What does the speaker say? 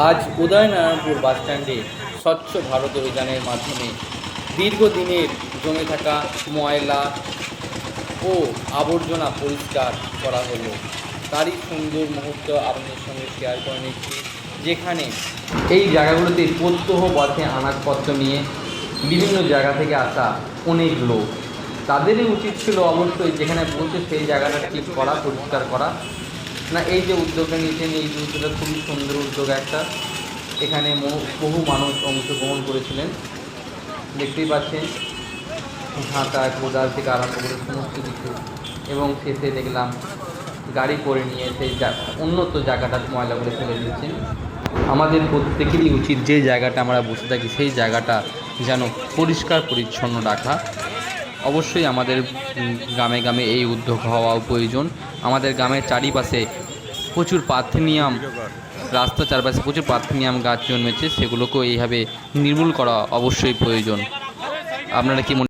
আজ উদয়নারায়ণপুর বাসস্ট্যান্ডে স্বচ্ছ ভারত অভিযানের মাধ্যমে দীর্ঘদিনের জমে থাকা ময়লা ও আবর্জনা পরিষ্কার করা হলো। তারই সুন্দর মুহূর্ত আপনাদের সঙ্গে শেয়ার করে নিচ্ছি, যেখানে এই জায়গাগুলোতে প্রত্যহ পথে আনাজপত্র নিয়ে বিভিন্ন জায়গা থেকে আসা অনেক লোক, তাদেরই উচিত ছিল অবশ্যই যেখানে বলছে সেই জায়গাটা ঠিক করা, পরিষ্কার করা। না, এই যে উদ্যোগটা নিয়েছেন, এই উদ্যোগটা খুবই সুন্দর উদ্যোগ একটা। এখানে বহু মানুষ অংশগ্রহণ করেছিলেন, দেখতেই পাচ্ছেন। ঝাঁটা কোদাল থেকে আরম্ভ করে সমস্ত কিছু, এবং শেষে দেখলাম গাড়ি করে নিয়ে সেই উন্নত জায়গাটা ময়লাগুলো ফেলে দিচ্ছেন। আমাদের প্রত্যেকেরই উচিত যে জায়গাটা আমরা বসে থাকি সেই জায়গাটা যেন পরিষ্কার পরিচ্ছন্ন রাখা। অবশ্যই আমাদের গ্রামে গ্রামে এই উদ্যোগ হওয়া প্রয়োজন। আমাদের গ্রামের চারিপাশে প্রচুর পার্থেনিয়াম, রাস্তার চারপাশে প্রচুর পার্থেনিয়াম গাছ জন্মেছে, সেগুলোকেও এইভাবে নির্মূল করা অবশ্যই প্রয়োজন। আপনারা কি